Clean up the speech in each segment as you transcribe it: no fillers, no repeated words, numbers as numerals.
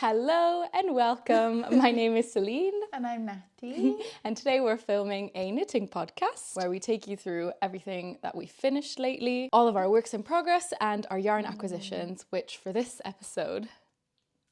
Hello and welcome. My name is Céline. And I'm Nattie. And today we're filming a knitting podcast where we take you through everything that we finished lately, all of our works in progress and our yarn acquisitions, which for this episode...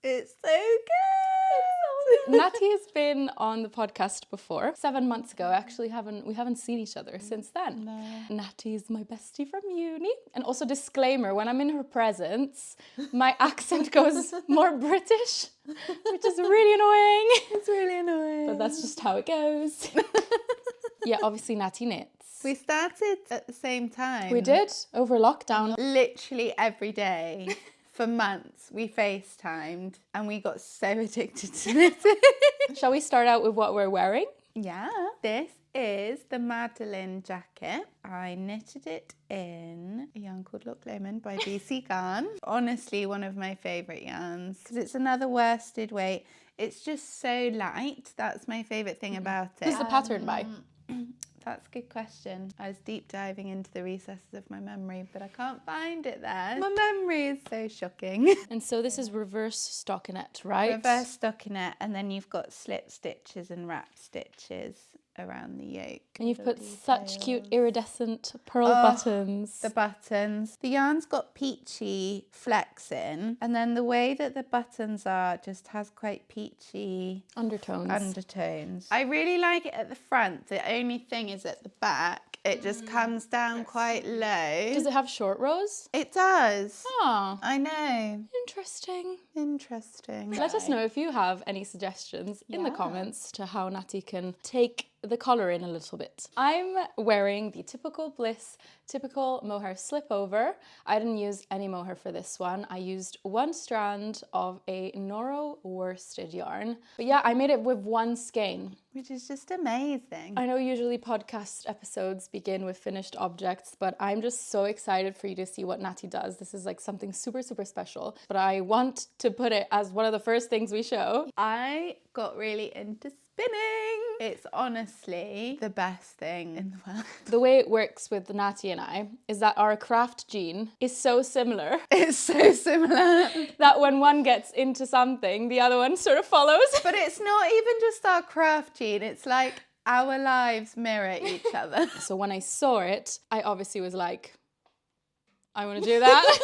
It's so good! Nattie has been on the podcast before, 7 months ago. Actually, we haven't seen each other since then. No. Nattie's my bestie from uni. And also disclaimer, when I'm in her presence, my accent goes more British, which is really annoying. It's really annoying. But that's just how it goes. Yeah, obviously Nattie knits. We started at the same time. We did, over lockdown. Literally every day. For months, we FaceTimed and we got so addicted to knitting. Shall we start out with what we're wearing? Yeah. This is the Madeline jacket. I knitted it in a yarn called Look Lemon by BC Garn. Honestly, one of my favourite yarns because it's another worsted weight. It's just so light. That's my favourite thing about it. Who's the pattern by? That's a good question. I was deep diving into the recesses of my memory, but I can't find it there. My memory is so shocking. And so this is reverse stockinette, right? Reverse stockinette, and then you've got slip stitches and wrap stitches around the yoke. And you've put such cute iridescent pearl buttons. The buttons. The yarn's got peachy flecks in, and then the way that the buttons are just has quite peachy undertones. I really like it at the front. The only thing is at the back, it just comes down quite low. Does it have short rows? It does. Oh, I know. Interesting. Let us know if you have any suggestions in the comments to how Nattie can take the collar in a little bit. I'm wearing the Typical Bliss typical mohair slip over. I didn't use any mohair for this one. I used one strand of a Noro worsted yarn. But yeah, I made it with one skein. Which is just amazing. I know usually podcast episodes begin with finished objects, but I'm just so excited for you to see what Nattie does. This is like something super, super special, but I want to put it as one of the first things we show. I got really into spinning. It's honestly the best thing in the world. The way it works with Nattie and I is that our craft gene is so similar. It's so similar. That when one gets into something, the other one sort of follows. But it's not even just our craft gene, it's like our lives mirror each other. So when I saw it, I obviously was like, I want to do that.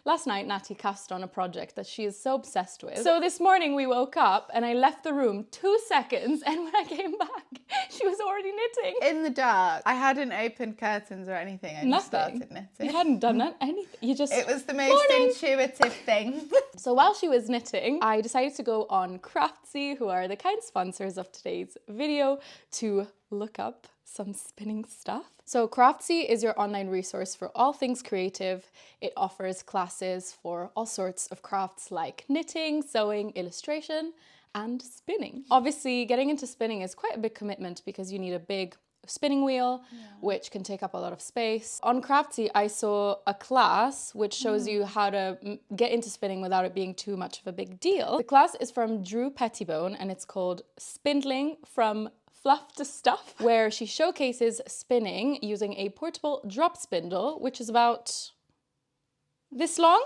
Last night, Nattie cast on a project that she is so obsessed with. So this morning we woke up and I left the room 2 seconds, and when I came back, she was already knitting. In the dark. I hadn't opened curtains or anything. I just started knitting. You hadn't done anything. You just... It was the most intuitive thing. So while she was knitting, I decided to go on Craftsy, who are the kind sponsors of today's video, to look up some spinning stuff. So Craftsy is your online resource for all things creative. It offers classes for all sorts of crafts like knitting, sewing, illustration, and spinning. Obviously, getting into spinning is quite a big commitment because you need a big spinning wheel, which can take up a lot of space. On Craftsy, I saw a class which shows you how to get into spinning without it being too much of a big deal. The class is from Drew Pettibone and it's called Spindling from Fluff to Stuff, where she showcases spinning using a portable drop spindle, which is about this long.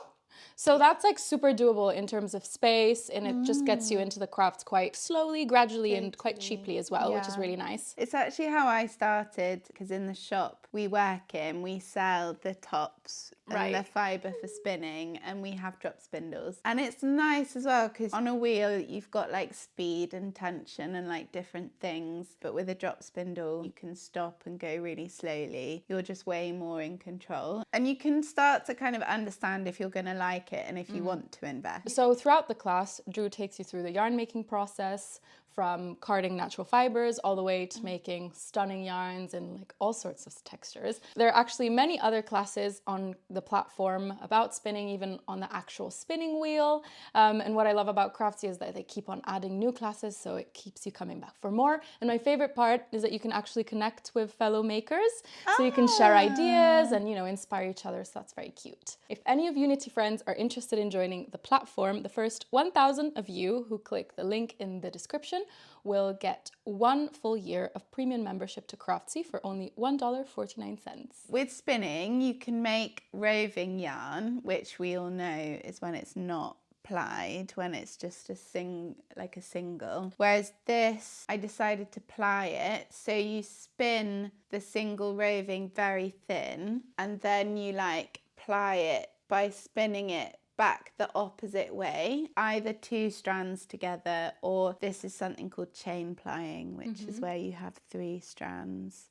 So that's like super doable in terms of space, and it just gets you into the craft quite slowly, gradually, and quite cheaply as well, which is really nice. It's actually how I started, because in the shop we work in, we sell the tops and the fibre for spinning, and we have drop spindles. And it's nice as well, because on a wheel you've got like speed and tension and like different things, but with a drop spindle you can stop and go really slowly. You're just way more in control, and you can start to kind of understand if you're going to like it and if you want to invest. So throughout the class, Drew takes you through the yarn making process, from carding natural fibers all the way to making stunning yarns and like all sorts of textures. There are actually many other classes on the platform about spinning, even on the actual spinning wheel. And what I love about Craftsy is that they keep on adding new classes, so it keeps you coming back for more. And my favorite part is that you can actually connect with fellow makers, so you can share ideas and, you know, inspire each other. So that's very cute. If any of Unity friends are interested in joining the platform, the first 1,000 of you who click the link in the description will get 1 full year of premium membership to Craftsy for only $1.49. With spinning, you can make roving yarn, which we all know is when it's not plied when it's just a single. Whereas this, I decided to ply it. So you spin the single roving very thin, and then you like ply it by spinning it back the opposite way, either 2 strands together, or this is something called chain plying, which is where you have 3 strands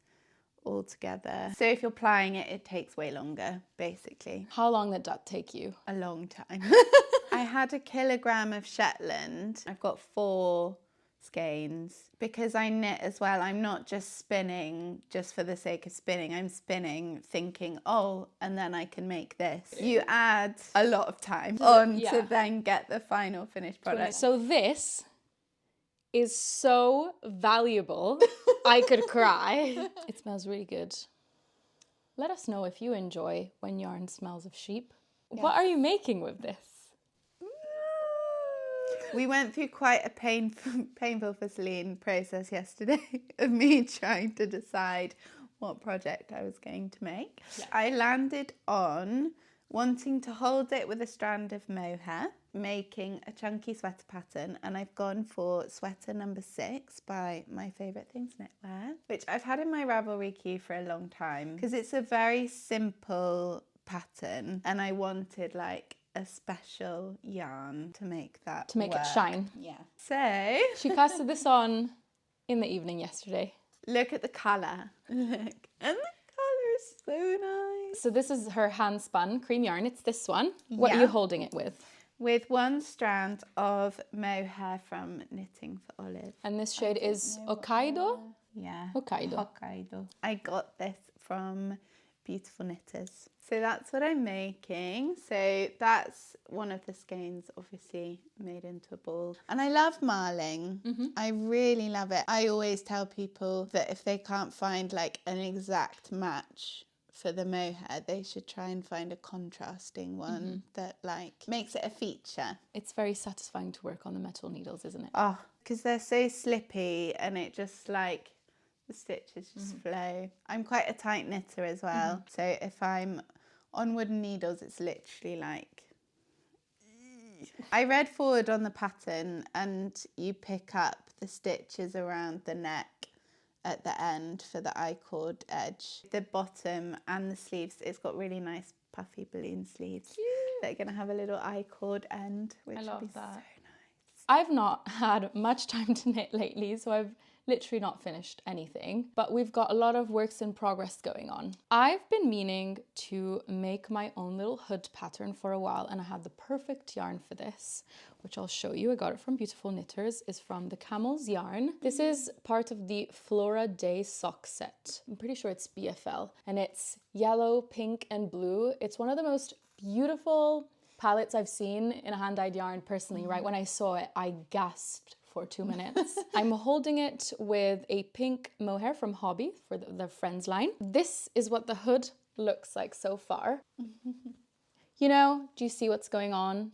all together. So if you're plying it, it takes way longer, basically. How long did that take you? A long time. I had 1 kilogram of Shetland. I've got 4 skeins. Because I knit as well, I'm not just spinning just for the sake of spinning. I'm spinning thinking, oh, and then I can make this. You add a lot of time on to then get the final finished product. So this is so valuable. I could cry. It smells really good. Let us know if you enjoy when yarn smells of sheep. Yes. What are you making with this? We went through quite a painful for Céline process yesterday of me trying to decide what project I was going to make. Yeah. I landed on wanting to hold it with a strand of mohair, making a chunky sweater pattern, and I've gone for sweater number 6 by My Favourite Things Knitwear, which I've had in my Ravelry queue for a long time because it's a very simple pattern and I wanted like a special yarn to make that to make work. It shine. Yeah. So she casted this on in the evening yesterday. Look at the colour. Look. And the colour is so nice. So this is her hand spun cream yarn. It's this one. What are you holding it with? With 1 strand of mohair from Knitting for Olive. And this shade is Hokkaido? Yeah. Hokkaido. I got this from Beautiful Knitters. So that's what I'm making. So that's one of the skeins, obviously made into a ball. And I love marling. I really love it. I always tell people that if they can't find like an exact match for the mohair, they should try and find a contrasting one that like makes it a feature. It's very satisfying to work on the metal needles, isn't it? Oh, because they're so slippy and it just like the stitches just flow. I'm quite a tight knitter as well. So if I'm on wooden needles, it's literally like... I read forward on the pattern and you pick up the stitches around the neck at the end for the I-cord edge. The bottom and the sleeves, it's got really nice puffy balloon sleeves. Cute. They're going to have a little I-cord end, which will be so nice. I've not had much time to knit lately, so I've literally not finished anything, but we've got a lot of works in progress going on. I've been meaning to make my own little hood pattern for a while, and I had the perfect yarn for this, which I'll show you. I got it from Beautiful Knitters. It's from the Camel's yarn. This is part of the Flora Day sock set. I'm pretty sure it's BFL, and it's yellow, pink, and blue. It's one of the most beautiful palettes I've seen in a hand-dyed yarn personally. Right when I saw it, I gasped for 2 minutes. I'm holding it with a pink mohair from Hobby for the Friends line. This is what the hood looks like so far. You know, do you see what's going on?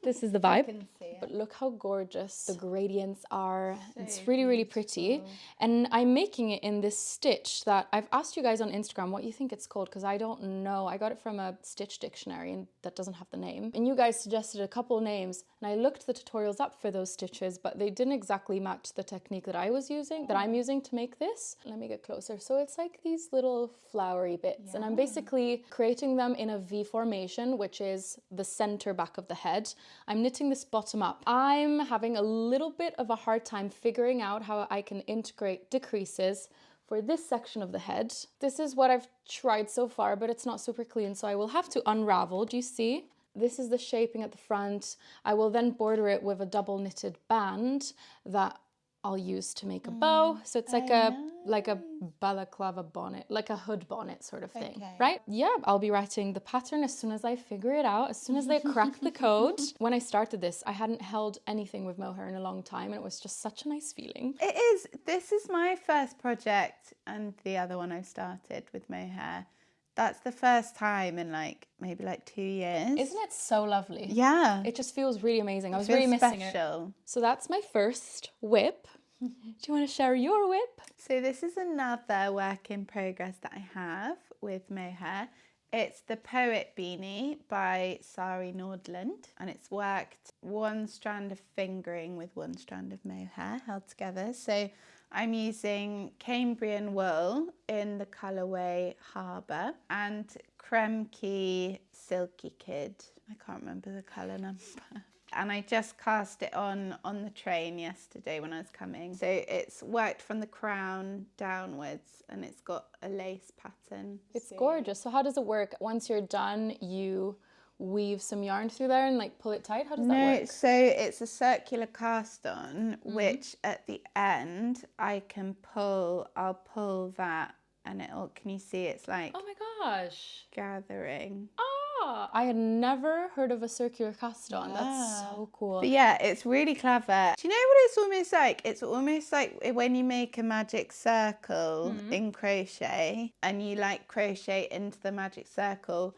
This is the vibe. I can see it. But look how gorgeous the gradients are. So it's really, really pretty. And I'm making it in this stitch that I've asked you guys on Instagram what you think it's called, because I don't know. I got it from a stitch dictionary and that doesn't have the name. And you guys suggested a couple names and I looked the tutorials up for those stitches, but they didn't exactly match the technique that I'm using to make this. Let me get closer. So it's like these little flowery bits and I'm basically creating them in a V formation, which is the center back of the head. I'm knitting this bottom up. I'm having a little bit of a hard time figuring out how I can integrate decreases for this section of the head. This is what I've tried so far, but it's not super clean, so I will have to unravel. Do you see? This is the shaping at the front. I will then border it with a double knitted band that I'll use to make a bow. So it's like a balaclava bonnet, like a hood bonnet sort of thing, right? Yeah, I'll be writing the pattern as soon as I figure it out, as soon as they crack the code. When I started this, I hadn't held anything with mohair in a long time and it was just such a nice feeling. It is. This is my first project and the other one I've started with mohair. That's the first time in maybe 2 years. Isn't it so lovely? Yeah. It just feels really amazing. I was really missing it. So that's my first whip. Do you want to share your whip? So this is another work in progress that I have with mohair. It's the Poet Beanie by Sari Nordland, and it's worked one strand of fingering with one strand of mohair held together. So I'm using Cambrian wool in the colourway Harbour and Kremke Silky Kid. I can't remember the colour number. And I just cast it on the train yesterday when I was coming. So it's worked from the crown downwards and it's got a lace pattern. It's gorgeous. So how does it work? Once you're done, you weave some yarn through there and like pull it tight? How does that work? So it's a circular cast on, which at the end I'll pull that and can you see it's like, oh my gosh, gathering. I had never heard of a circular cast on. That's so cool. But yeah, it's really clever. Do you know what it's almost like? It's almost like when you make a magic circle in crochet and you like crochet into the magic circle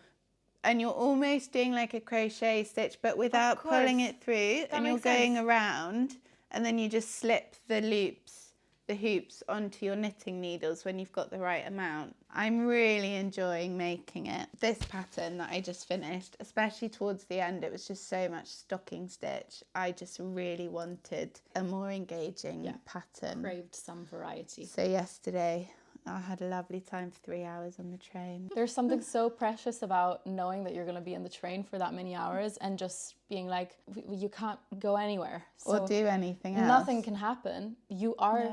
and you're almost doing like a crochet stitch but without pulling it through, and you're going around and then you just slip the hoops onto your knitting needles when you've got the right amount. I'm really enjoying making it. This pattern that I just finished, especially towards the end, it was just so much stocking stitch. I just really wanted a more engaging pattern. Craved some variety. So yesterday I had a lovely time for 3 hours on the train. There's something so precious about knowing that you're going to be in the train for that many hours and just being like, you can't go anywhere. Or do anything else. Nothing can happen. You are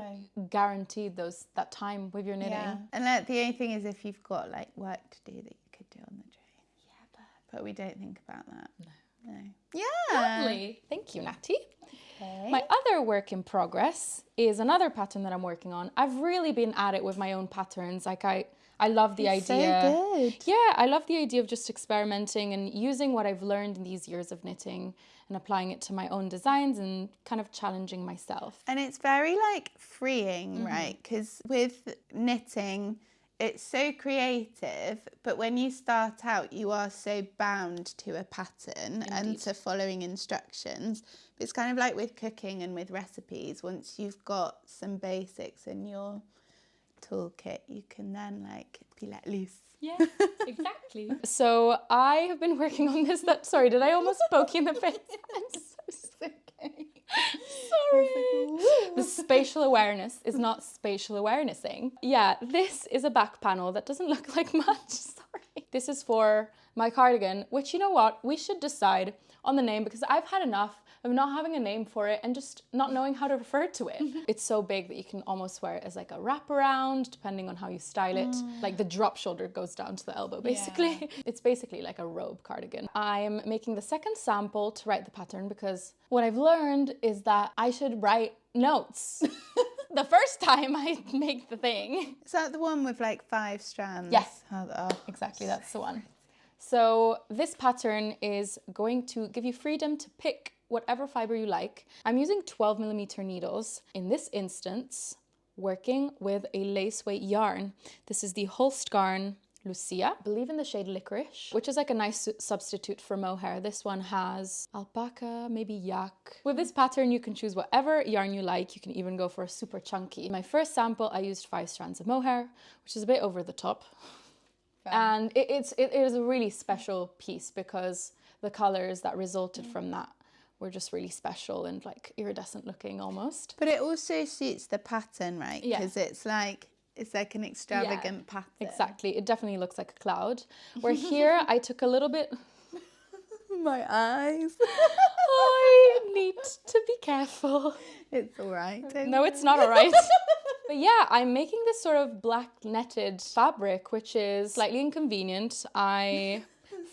guaranteed that time with your knitting. Yeah. And the only thing is if you've got like work to do that you could do on the train. Yeah, but we don't think about that. No. Yeah. Lovely. Thank you, Nattie. Okay. My other work in progress is another pattern that I'm working on. I've really been at it with my own patterns. Like I love the idea. So good. Yeah, I love the idea of just experimenting and using what I've learned in these years of knitting and applying it to my own designs and kind of challenging myself. And it's very like freeing, right? Because with knitting, it's so creative, but when you start out, you are so bound to a pattern and to following instructions. But it's kind of like with cooking and with recipes. Once you've got some basics in your toolkit, you can then like be let loose. Yeah, exactly. So I have been working on this. Sorry, did I almost poke you in the face? I'm so okay. Sorry. The spatial awareness is not spatial awarenessing. Yeah, this is a back panel that doesn't look like much. Sorry. This is for my cardigan, which, you know what, we should decide on the name because I've had enough of not having a name for it and just not knowing how to refer to it. It's so big that you can almost wear it as like a wraparound, depending on how you style it. Like the drop shoulder goes down to the elbow, basically. Yeah. It's basically like a robe cardigan. I'm making the second sample to write the pattern because what I've learned is that I should write notes. The first time I make the thing. Is that the one with like 5 strands? Yes, exactly, that's the one. So this pattern is going to give you freedom to pick whatever fiber you like. I'm using 12mm needles. In this instance, working with a lace weight yarn. This is the Holstgarn Lucia, I believe in the shade Licorice, which is like a nice substitute for mohair. This one has alpaca, maybe yak. With this pattern, you can choose whatever yarn you like. You can even go for a super chunky. My first sample, I used 5 strands of mohair, which is a bit over the top. And it is a really special piece because the colors that resulted from that were just really special and like iridescent looking almost. But it also suits the pattern, right? Yeah. Because it's like an extravagant pattern. Exactly. It definitely looks like a cloud. Where here I took a little bit... My eyes. I need to be careful. It's all right. No, it's not all right. But yeah, I'm making this sort of black netted fabric, which is slightly inconvenient. I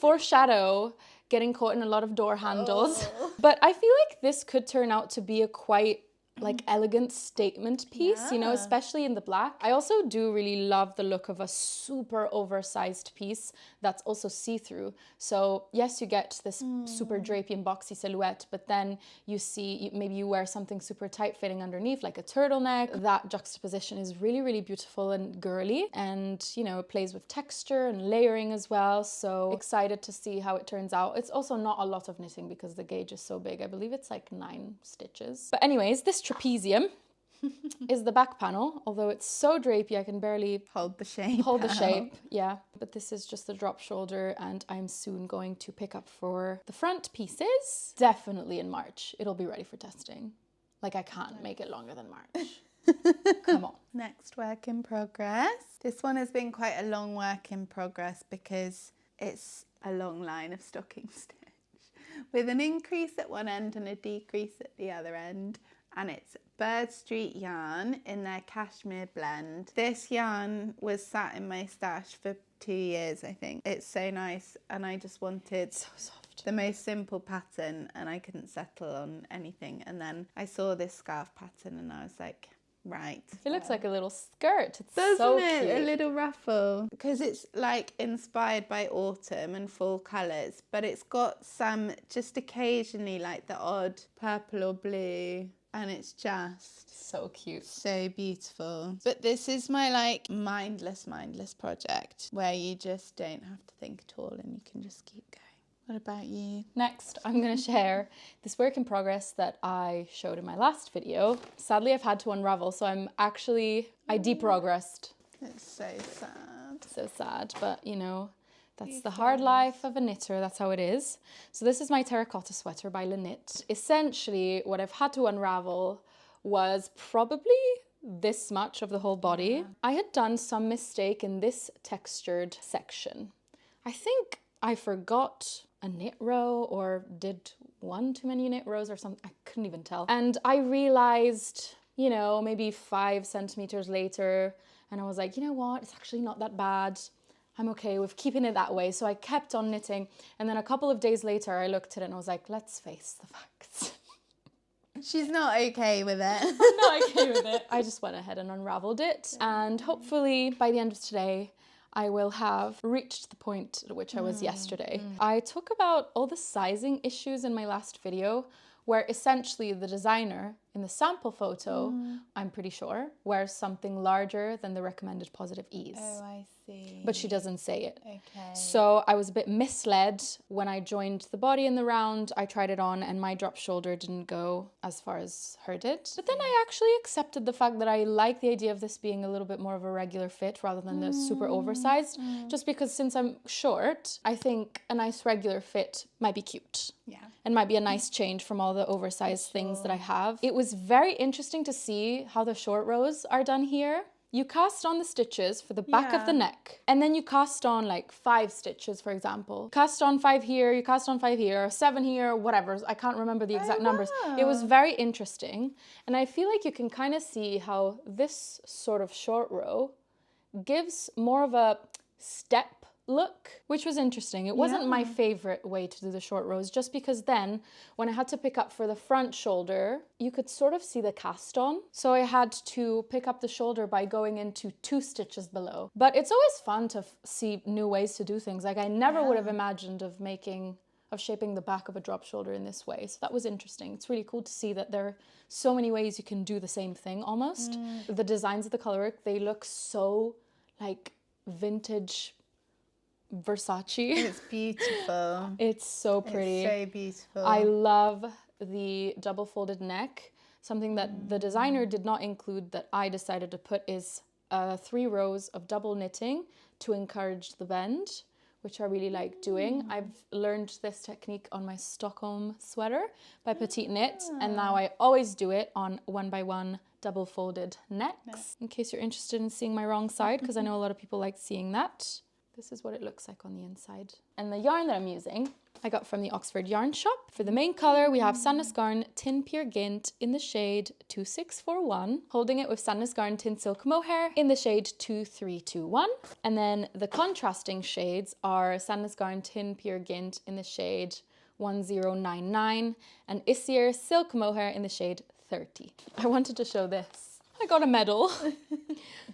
foreshadow getting caught in a lot of door handles. But I feel like this could turn out to be a quite like elegant statement piece, you know, especially in the black. I also do really love the look of a super oversized piece that's also see-through. So yes, you get this super drapey and boxy silhouette, but then you see, maybe you wear something super tight fitting underneath, like a turtleneck. That juxtaposition is really, really beautiful and girly. And, you know, it plays with texture and layering as well. So excited to see how it turns out. It's also not a lot of knitting because the gauge is so big. I believe it's like 9 stitches. But anyways, this trapezium is the back panel. Although it's so drapey, I can barely hold the shape. Yeah. But this is just the drop shoulder, and I'm soon going to pick up for the front pieces. Definitely in March. It'll be ready for testing. Like, I can't make it longer than March. Come on. Next work in progress. This one has been quite a long work in progress because it's a long line of stocking stitch with an increase at one end and a decrease at the other end. And it's Bird Street yarn in their cashmere blend. This yarn was sat in my stash for 2 years, I think. It's so nice, and I just wanted So soft. the most simple pattern, and I couldn't settle on anything. And then I saw this scarf pattern and I was like, right. It looks like a little skirt. It's Doesn't so it? cute. A little ruffle. Because it's like inspired by autumn and fall colours, but it's got some, just occasionally, like the odd purple or blue. And it's just so cute. So beautiful. But this is my like mindless project where you just don't have to think at all and you can just keep going. What about you? Next, I'm going to share this work in progress that I showed in my last video. Sadly, I've had to unravel, so I deprogressed. It's so sad. So sad, but you know, that's the hard life of a knitter. That's how it is. So this is my terracotta sweater by Knit. Essentially, what I've had to unravel was probably this much of the whole body. Yeah. I had done some mistake in this textured section. I think I forgot a knit row or did one too many knit rows or something. I couldn't even tell. And I realized, you know, maybe 5 centimeters later, and I was like, you know what? It's actually not that bad. I'm okay with keeping it that way. So I kept on knitting. And then a couple of days later, I looked at it and I was like, let's face the facts. She's not okay with it. I'm not okay with it. I just went ahead and unraveled it. And hopefully by the end of today, I will have reached the point at which I was yesterday. I talk about all the sizing issues in my last video, where essentially the designer in the sample photo, I'm pretty sure, wears something larger than the recommended positive ease. Oh, I see. But she doesn't say it. Okay. So I was a bit misled when I joined the body in the round. I tried it on and my drop shoulder didn't go as far as her did. But then I actually accepted the fact that I like the idea of this being a little bit more of a regular fit rather than the super oversized. Just because since I'm short, I think a nice regular fit might be cute. Yeah. And might be a nice change from all the oversized things that I have. It was very interesting to see how the short rows are done here. You cast on the stitches for the back of the neck, and then you cast on like 5 stitches, for example. Cast on 5 here, you cast on 5 here, 7 here, whatever. I can't remember the exact numbers. It was very interesting. And I feel like you can kind of see how this sort of short row gives more of a step look, which was interesting. It wasn't my favorite way to do the short rows, just because then when I had to pick up for the front shoulder, you could sort of see the cast on. So I had to pick up the shoulder by going into 2 stitches below. But it's always fun to see new ways to do things. Like I never would have imagined of shaping the back of a drop shoulder in this way. So that was interesting. It's really cool to see that there are so many ways you can do the same thing almost. The designs of the colorwork, they look so like vintage Versace. It's beautiful. It's so pretty. It's so beautiful. I love the double folded neck. Something that the designer did not include that I decided to put is 3 rows of double knitting to encourage the bend, which I really like doing. I've learned this technique on my Stockholm sweater by Petite Knit, and now I always do it on 1x1 double folded necks. In case you're interested in seeing my wrong side, because I know a lot of people like seeing that. This is what it looks like on the inside. And the yarn that I'm using, I got from the Oxford Yarn Shop. For the main color, we have Sandnes Garn Tin Pure Gint in the shade 2641, holding it with Sandnes Garn Tin Silk Mohair in the shade 2321. And then the contrasting shades are Sandnes Garn Tin Pure Gint in the shade 1099 and Isier Silk Mohair in the shade 30. I wanted to show this. I got a medal.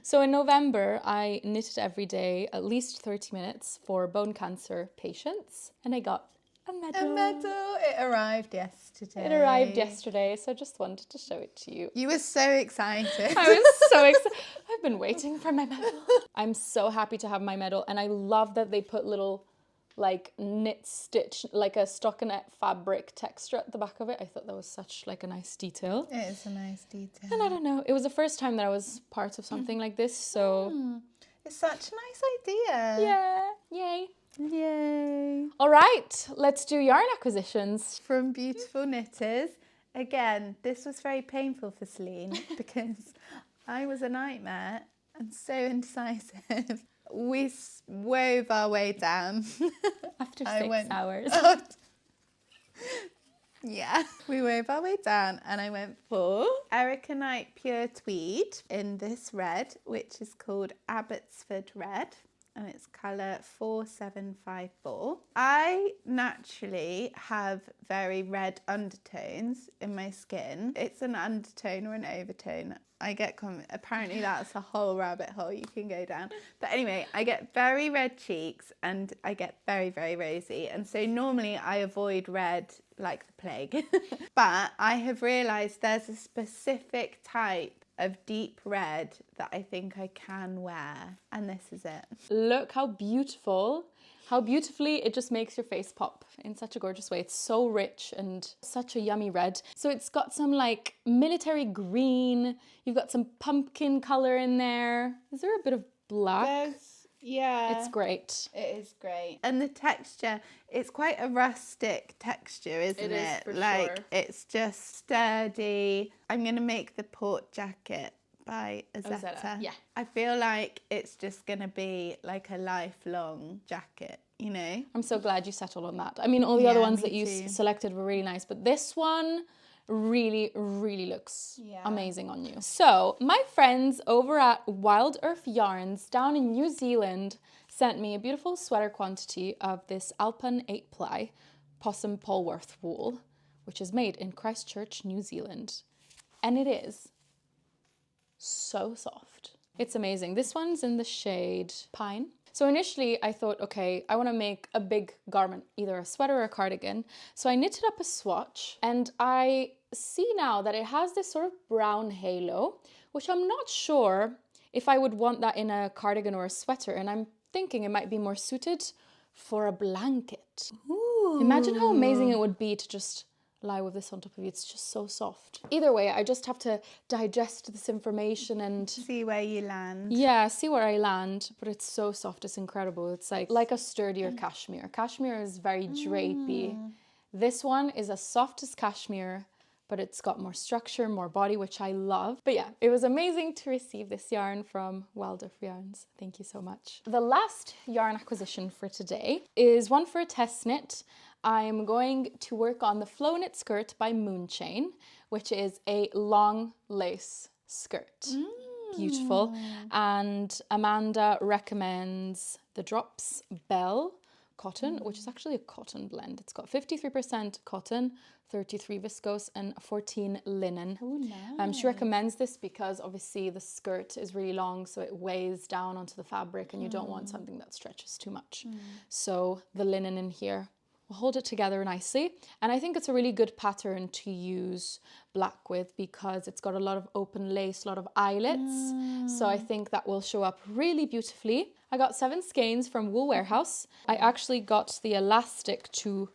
So in November, I knitted every day at least 30 minutes for bone cancer patients, and I got a medal. A medal. It arrived yesterday. It arrived yesterday, so I just wanted to show it to you. You were so excited. I was so excited. I've been waiting for my medal. I'm so happy to have my medal, and I love that they put little like knit stitch, like a stockinette fabric texture at the back of it. I thought that was such like a nice detail. It is a nice detail. And I don't know, it was the first time that I was part of something like this, so... It's such a nice idea. Yeah, yay. Yay. All right, let's do yarn acquisitions. From Beautiful Knitters. Again, this was very painful for Céline because I was a nightmare and so indecisive. We wove our way down. After 6 hours. Yeah, we wove our way down and I went for Erica Knight Pure Tweed in this red, which is called Abbotsford Red. And it's colour 4754. I naturally have very red undertones in my skin. It's an undertone or an overtone. I get apparently that's a whole rabbit hole you can go down. But anyway, I get very red cheeks and I get very, very rosy. And so normally I avoid red like the plague. But I have realised there's a specific type of deep red that I think I can wear, and this is it. Look how beautiful, how beautifully it just makes your face pop in such a gorgeous way. It's so rich and such a yummy red. So it's got some like military green, you've got some pumpkin colour in there. Is there a bit of black? Yeah. It's great. It is great. And the texture, it's quite a rustic texture, isn't it? It is, for like, sure. It's just sturdy. I'm going to make the port jacket by Azetta. Yeah. I feel like it's just going to be like a lifelong jacket, you know? I'm so glad you settled on that. I mean, all the other ones me that you too. selected were really nice, but this one really, really looks amazing on you. So my friends over at Wild Earth Yarns down in New Zealand sent me a beautiful sweater quantity of this Alpine 8-ply possum Polworth wool, which is made in Christchurch, New Zealand. And it is so soft. It's amazing. This one's in the shade Pine. So initially I thought, okay, I want to make a big garment, either a sweater or a cardigan. So I knitted up a swatch and I see now that it has this sort of brown halo, which I'm not sure if I would want that in a cardigan or a sweater. And I'm thinking it might be more suited for a blanket. Ooh. Imagine how amazing it would be to just lie with this on top of you. It's just so soft. Either way, I just have to digest this information and see where you land. Yeah, see where I land. But it's so soft, it's incredible. It's like a sturdier cashmere. Cashmere is very drapey. This one is as soft as cashmere, but it's got more structure, more body, which I love. But yeah, it was amazing to receive this yarn from Wild Earth Yarns. Thank you so much. The last yarn acquisition for today is one for a test knit. I'm going to work on the Flow Knit skirt by Moonchain, which is a long lace skirt. Beautiful. And Amanda recommends the Drops Bell cotton, which is actually a cotton blend. It's got 53% cotton, 33 viscose and 14 linen. Oh, nice. She recommends this because obviously the skirt is really long, so it weighs down onto the fabric and you don't want something that stretches too much. So the linen in here will hold it together nicely. And I think it's a really good pattern to use black with because it's got a lot of open lace, a lot of eyelets. So I think that will show up really beautifulely. I got 7 skeins from Wool Warehouse. I actually got the elastic to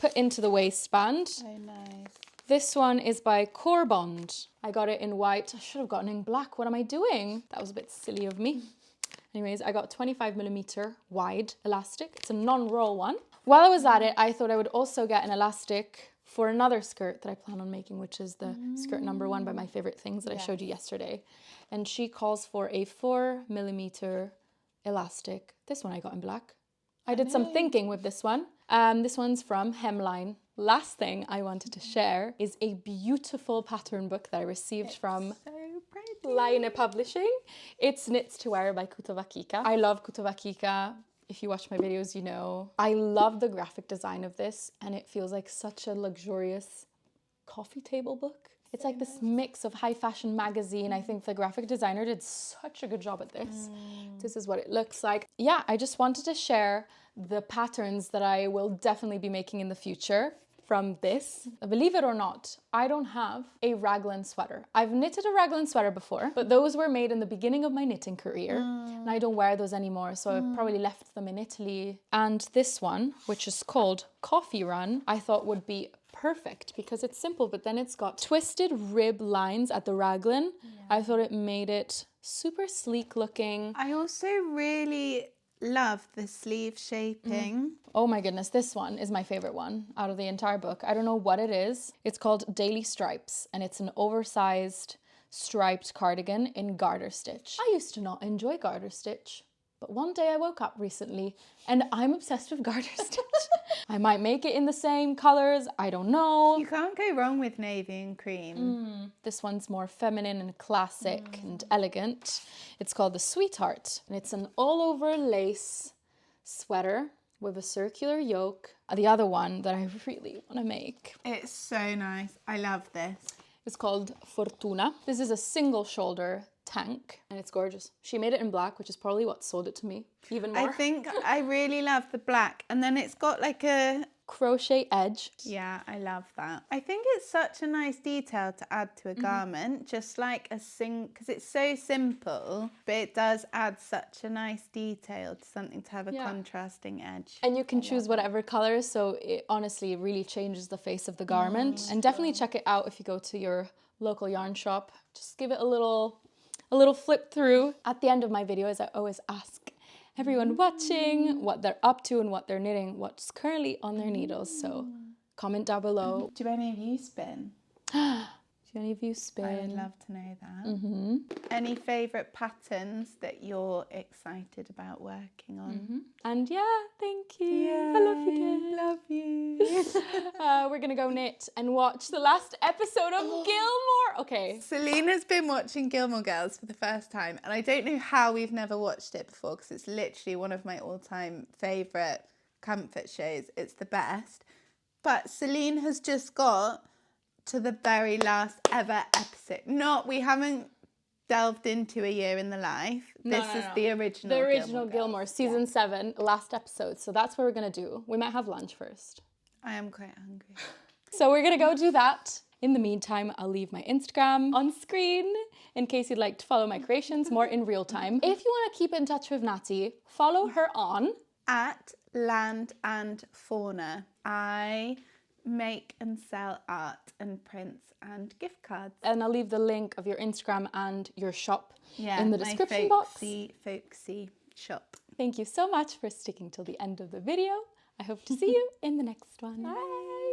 put into the waistband. Oh, nice. This one is by Core Bond. I got it in white. I should have gotten in black. What am I doing? That was a bit silly of me. Anyways, I got 25mm wide elastic. It's a non-roll one. While I was at it, I thought I would also get an elastic for another skirt that I plan on making, which is the skirt number 1 by My Favorite Things that I showed you yesterday. And she calls for a 4mm elastic. This one I got in black. I did some thinking with this one. This one's from Hemline. Last thing I wanted to share is a beautiful pattern book that I received from Line Publishing. It's Knits to Wear by Kutovakika. I love Kutovakika. If you watch my videos, you know. I love the graphic design of this and it feels like such a luxurious coffee table book. It's like this mix of high fashion magazine. I think the graphic designer did such a good job at this. This is what it looks like. Yeah, I just wanted to share the patterns that I will definitely be making in the future. from this. Believe it or not, I don't have a raglan sweater. I've knitted a raglan sweater before, but those were made in the beginning of my knitting career, and I don't wear those anymore, so I've probably left them in Italy. And this one, which is called Coffee Run, I thought would be perfect because it's simple, but then it's got twisted rib lines at the raglan. I thought it made it super sleek looking. I also really love the sleeve shaping. Oh my goodness, this one is my favorite one out of the entire book. I don't know what it is. It's called Daily Stripes, and it's an oversized striped cardigan in garter stitch. I used to not enjoy garter stitch, but one day I woke up recently and I'm obsessed with garter stitch. I might make it in the same colors, I don't know. You can't go wrong with navy and cream. This one's more feminine and classic and elegant. It's called the Sweetheart, and it's an all-over lace sweater with a circular yoke. The other one that I really want to make. It's so nice. I love this. It's called Fortuna. This is a single shoulder tank and it's gorgeous. She made it in black, which is probably what sold it to me even more. I think I really love the black, and then it's got like a crochet edge. Yeah, I love that. I think it's such a nice detail to add to a garment, just like because it's so simple, but it does add such a nice detail to something to have a contrasting edge. And you can choose whatever color, so it honestly really changes the face of the garment. And definitely check it out if you go to your local yarn shop. Just give it a little flip through. At the end of my videos, I always ask everyone watching what they're up to and what they're knitting, what's currently on their needles. So comment down below. Do any of you spin? Do any of you spin? I would love to know that. Any favourite patterns that you're excited about working on? And thank you. I love you, dear. Love you. We're gonna go knit and watch the last episode of Gilmore. Okay. Céline has been watching Gilmore Girls for the first time, and I don't know how we've never watched it before because it's literally one of my all-time favourite comfort shows. It's the best. But Céline has just got to the very last ever episode. We haven't delved into A Year in the Life. This is the original. The original Gilmore, season 7, last episode. So that's what we're gonna do. We might have lunch first. I am quite hungry. So we're gonna go do that. In the meantime, I'll leave my Instagram on screen in case you'd like to follow my creations more in real time. If you want to keep in touch with Nattie, follow her on at Land and Fauna. I make and sell art and prints and gift cards. And I'll leave the link of your Instagram and your shop in the description box. Folksy shop. Thank you so much for sticking till the end of the video. I hope to see you in the next one. Bye!